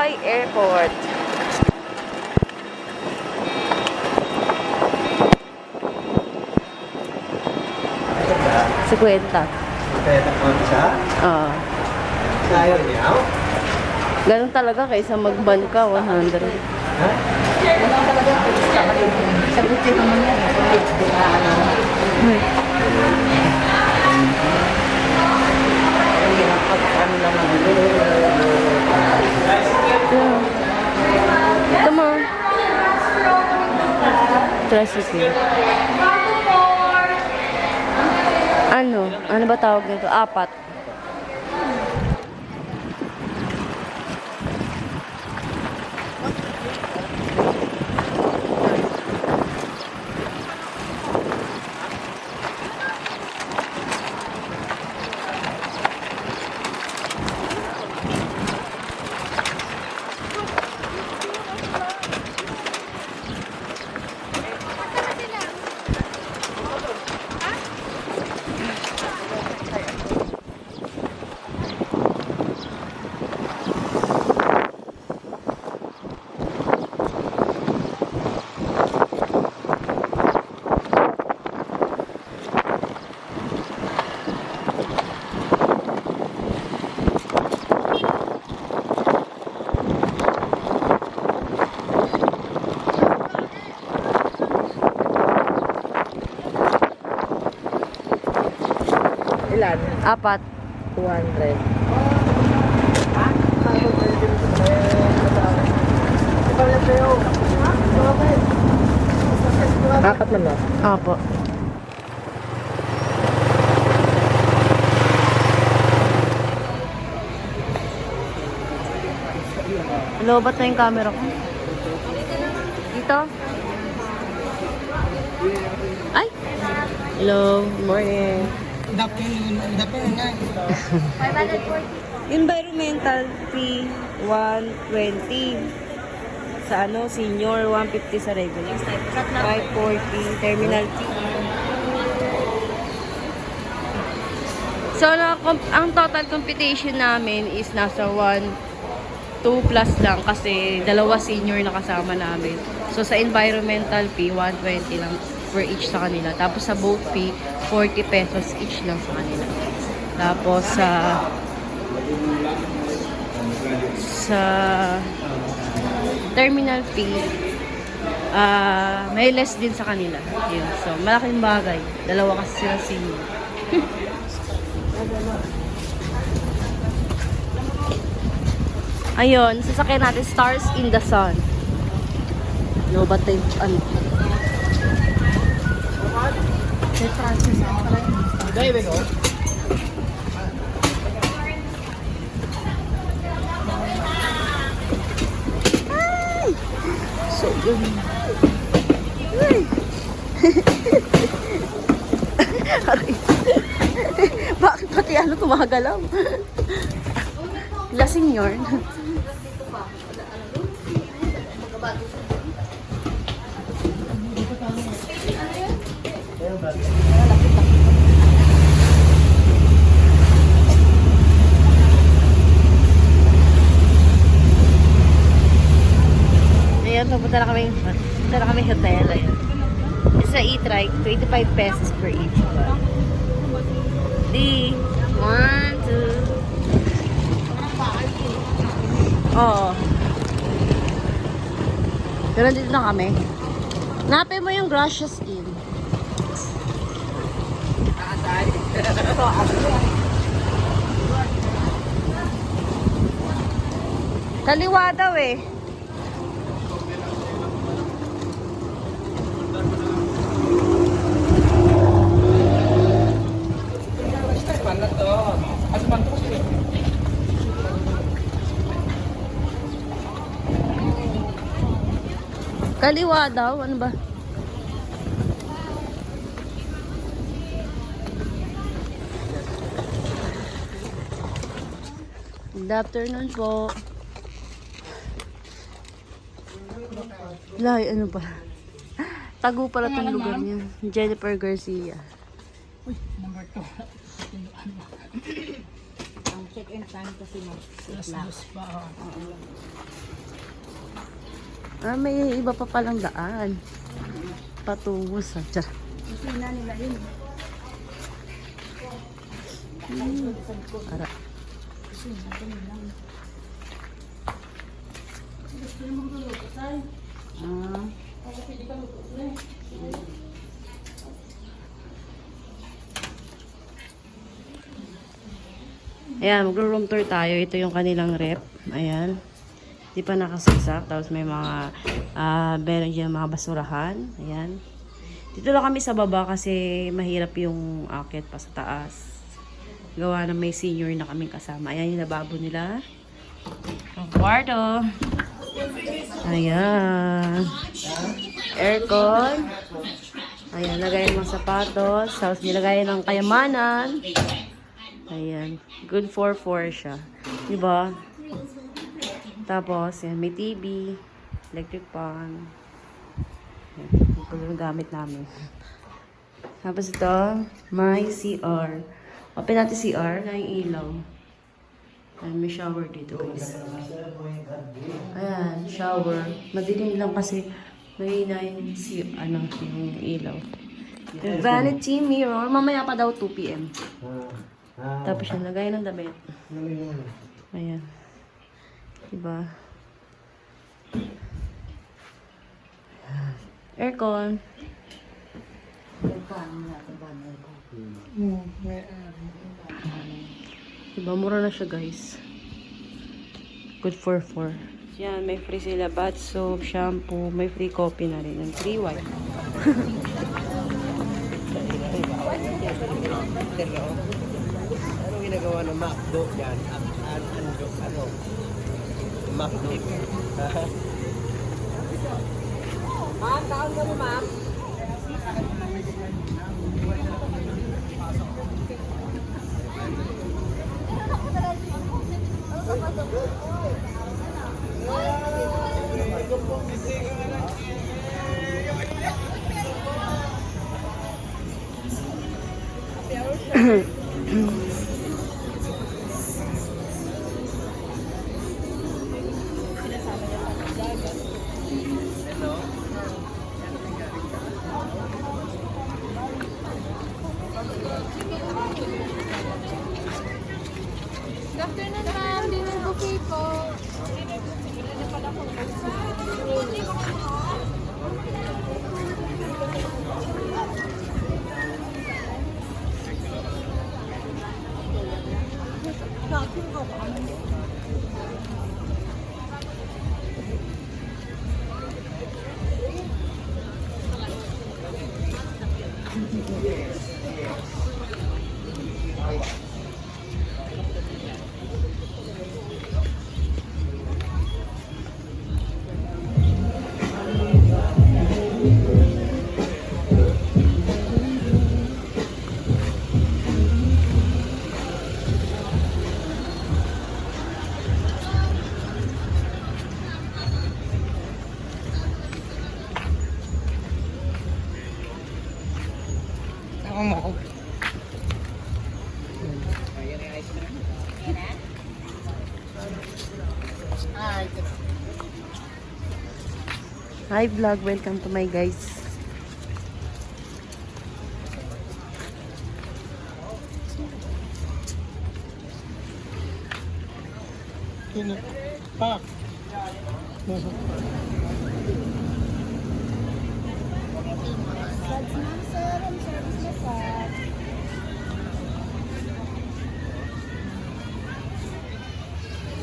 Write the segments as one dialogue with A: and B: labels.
A: Pasay Airport. Si Kwenta.
B: Pwede po siya?
A: Oo.
B: Kaya niya?
A: Ganun talaga kaysa mag-ban ka, 100.
B: Ha?
C: Ganun talaga. Sagutin naman yan. Di ba, ano? Hirap pag-ano naman.
A: Ito mo. Tricycle. Ano ba tawag nito? 4.
C: Ilan?
A: 4.
C: 200. Apat man na.
A: Opo. Hello, ba't na yung camera ko? Dito? Ay! Hello, good morning. Environmental fee 120 sa senior 150 sa regular 540 terminal fee. So ang total computation namin is nasa 2 plus lang kasi dalawa senior na kasama namin. So sa environmental fee 120 lang for each sa kanila. Tapos sa boat fee 40 pesos each lang sa kanila. Tapos sa terminal fee may less din sa kanila. Yun. So malaking bagay. Dalawa kasi sila senior. Ayun, sasakyan natin Stars in the Sun. No, but they,
B: There we go.
A: so good. Ay. Aray. Bakit pati tumagalaw? Lasing yun. Ayan, pupunta na kami hotel. Ayan. Sa e-trike, 25 pesos per each. D. 1, 2. Oo. Pero dito na kami. Napin mo yung Gracious Inn. Kaliwa daw eh. Kaliwa daw, ano ba? Good afternoon po. Lai, ano pa? Tago pala itong lugar niya. Jennifer Garcia.
C: Uy, number 2. Check-in time kasi
D: Alas 2 pa.
A: May iba pa palang daan. Patungo sa... Tiyar.
C: Kusina nila yun.
A: Ara. Ayan, magro-room tour tayo. Ito yung kanilang rep. Ayan. Di pa nakasagsak. Tapos may mga, meron dyan mga basurahan. Ayan. Dito lang kami sa baba kasi mahirap yung akit pa sa taas. Gawa na may senior na kaming kasama. Ayan yung lababo nila. Ang kwarto. Ayan. Aircon. Ayan, lagayan ng sapatos. Tapos nilagayan ng kayamanan. Ayan. Good for 4 siya. Diba? Tapos, yan, may TV. Electric fan. Ayan. Ito yung gamit namin. Tapos ito, may CR. Open natin CR na yung ilaw. Ayan, may shower dito guys. Ayan, shower. Madilim lang kasi may na yung, yung ilaw. The vanity mirror. Mamaya pa daw 2 PM. Tapos yung lagay ng damit. Ayan. Diba? Aircon. Diba? Mura na siya guys. Good for 4. Yan, may free sila bath soap, shampoo, may free coffee na rin. And free wine.
B: Ano ginagawa ng McDo yan? Ano? McDo. Ma'am, taon ka mo, ma'am?
E: Good afternoon, ma'am. Dinner bouquet po.
A: Hi vlog, welcome to my guys.
D: Pak.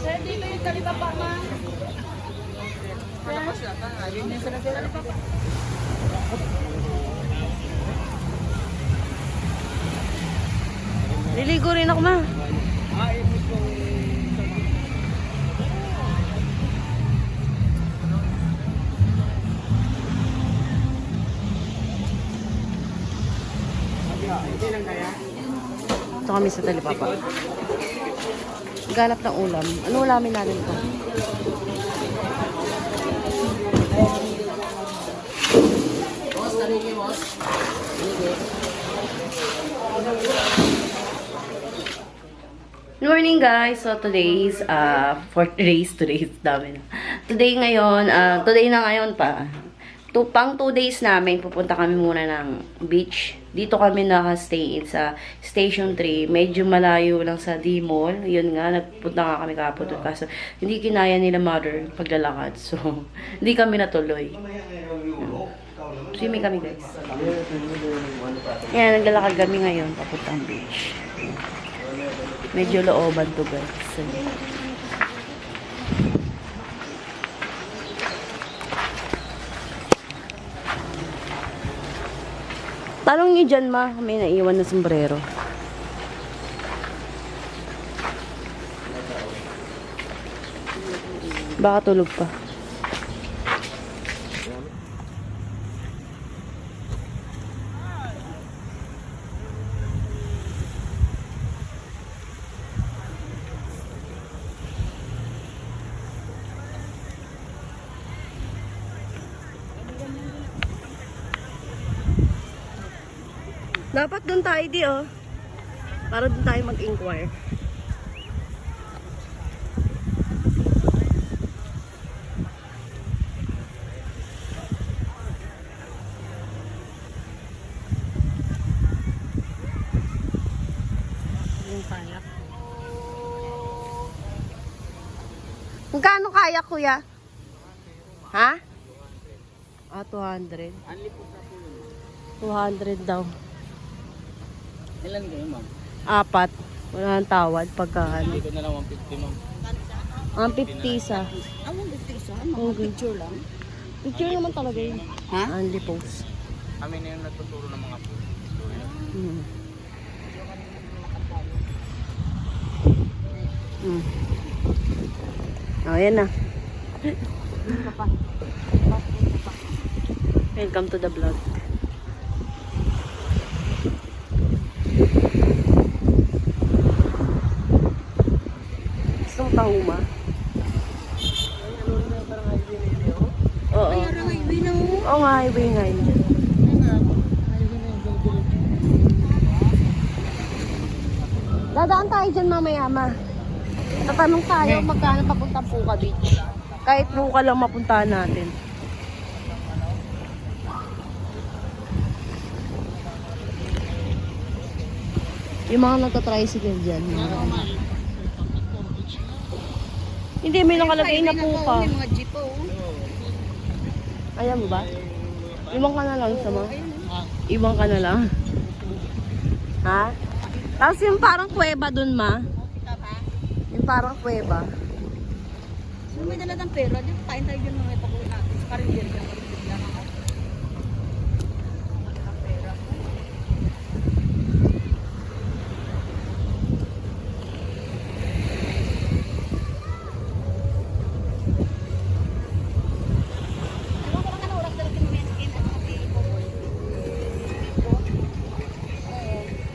E: Sir, dito yung talipapa, ma'am.
A: Liligo rin ako ma. Ito kami sa talipapa. Ganap ng ulam. Ano ulamin natin ito? Ano morning guys! So today's, today's dami na. Today na ngayon pa. Pang 2 days namin, pupunta kami muna ng beach. Dito kami naka-stay sa Station 3. Medyo malayo lang sa D-Mall. Yun nga, nagpunta nga kami kapon doon. Kaso hindi kinaya nila mother paglalakad. So, hindi kami natuloy. Swimming kami guys. Yan, naglalakad kami ngayon papuntang beach. Medyo looban to guys. So, tanong niyo dyan, ma. May naiwan na sombrero. Baka tulog pa. Dapat doon tayo oh. Para doon tayo mag-inquire. Yung kayak. Magkano kayak, kuya? Ha? Ah, 200. 200 daw.
B: Ilan kayo, ma'am?
A: 4. Wala nang tawad pagka ano.
B: Dito na lang 150, ma'am.
A: Ang 50 sa.
C: Ang 50 isa, mga picture lang.
A: Picture naman talaga yun.
C: Ha?
A: Only post.
B: Kami na yung nagtuturo ng mga po.
A: Hmm. Hmm. Oh, yan na. Welcome to the vlog. Gusto mo tahuma? Oo. Oo nga, highway nga yun. Dadaan tayo dyan mamaya, ma. Tatanong tayo magkano papuntang Puka Beach. Kahit Puka lang mapuntahan natin. Yung mga nagtatricycle dyan. Hindi, may nakalagay na Puka.
C: May mga jeep oh.
A: Ayan mo ba? Iwan ka na lang sama. Iwan ka na lang. Ha? Tapos yung parang kuweba dun, ma. Yung parang kuweba.
C: Kung may dala ng pera, di ba kain tayo dyan mga ipagawin natin. Sa karindir lang ako.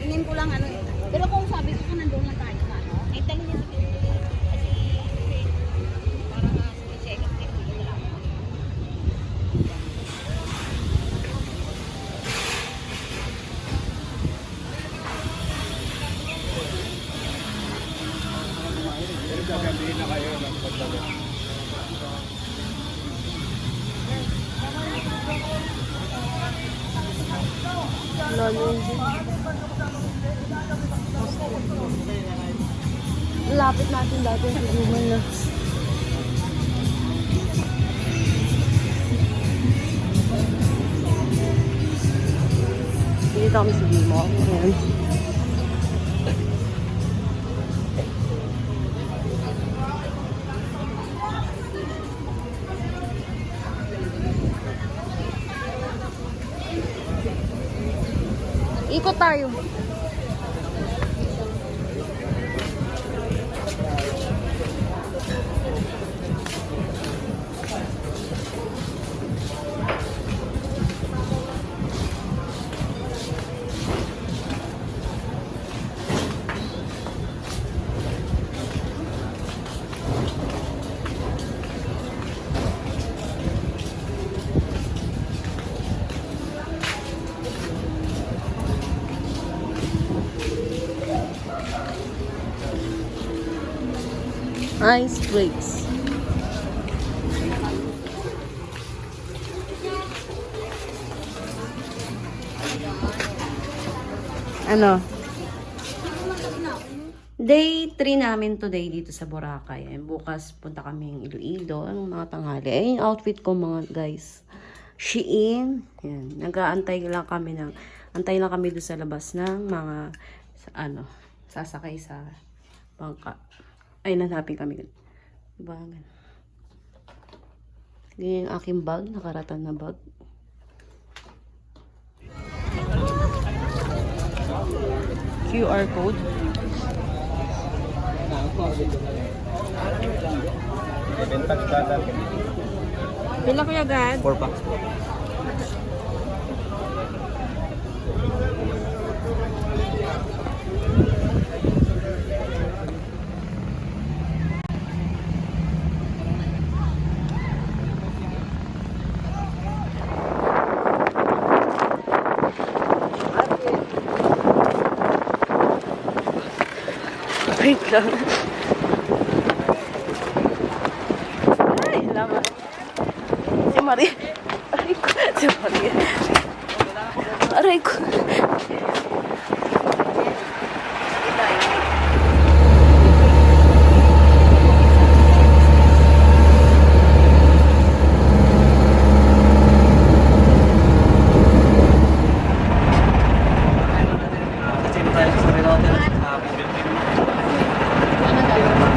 C: Ingin ko lang ano eh. Pero kung sabi ko kung nandun lang tayo sa ano, eh tali niya sa kasi parang check up din ko lang.
B: Gagabihin na kayo ng pagdalo.
A: Lapit natin dati sa Guman na. Dito kami sa Guman. Ayan. Ikot tayo. Ice breaks. Ano? Day 3 namin today dito sa Boracay. And bukas punta kami Iloilo. Anong mga tanghali? Ay, yung outfit ko mga guys. Shein. Yan. Nag-aantay lang kami ng... Antay lang kami doon sa labas ng mga... sasakay sa bangka. Ay, nanapin kami. Diba? Ganyan yung aking bag. Nakaratan na bag. QR code. Pila ko agad?
B: 4 packs po.
A: Wait lang. Ay, lama. Si Maria. Aray ko. Si Maria. Aray ko.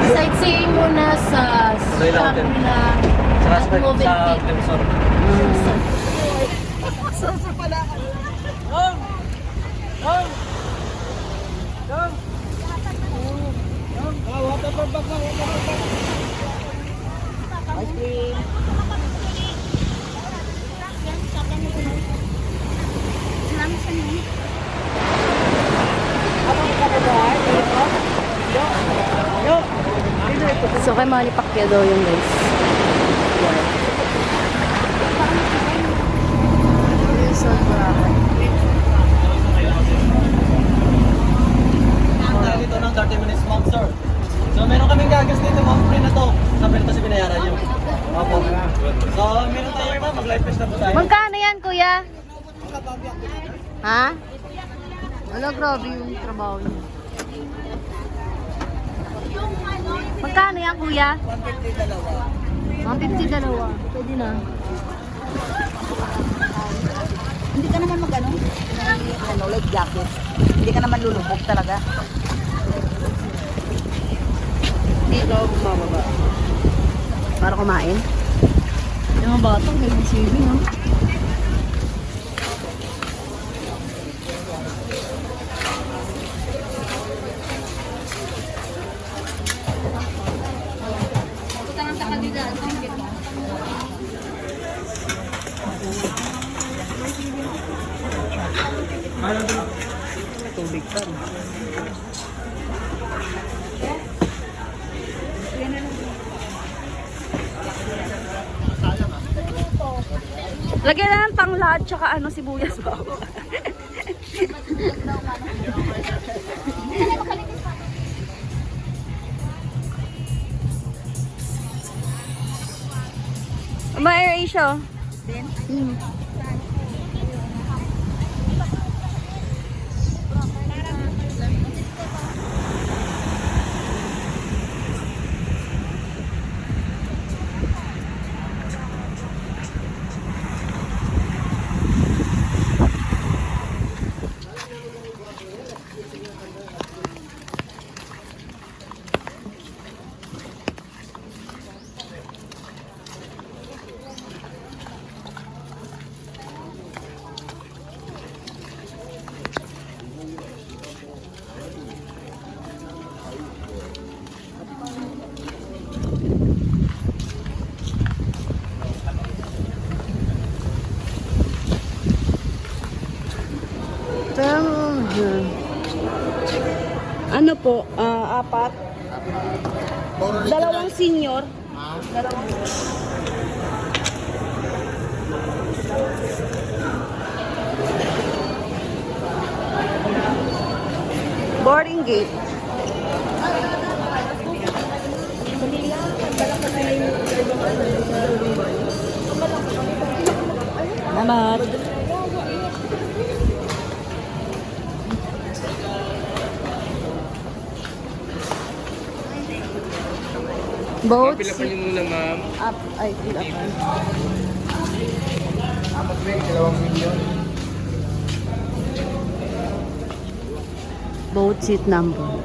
E: Sightseeing muna sa Shangri-La at Novelty.
A: So, kay Manny Pacquiao daw yung guys.
D: Dito ng 30 minutes ma'am, sir. So, meron kaming gagas dito, ma'am. Free na to. Sabi na kasi binayaran yun. Opo. So, meron tayo, ma'am. Mag-live fest na po tayo.
E: Magkano yan, kuya? Ha? Wala, grabe yung trabaho niya. Magkano yan, kuya?
D: 150 dalawa.
E: 150 dalawa. Pwede na.
C: Hindi ka naman like jacket. Hindi ka naman lulubog talaga.
A: Dito, bumababa. Para kumain.
E: Yung mga batang, may saving, no?
A: Tubig pa. Lagyan na ng tanglad tsaka sibuyas ba? Ba Air Asia? Ano po? Apat? Dalawang senior? Dalawang boarding gate. Salamat. Boat
B: Pila pa niyo muna, ma'am.
A: up. Ay, fill up.
B: Apat ba yung 2 milyon?
A: Boat seat number.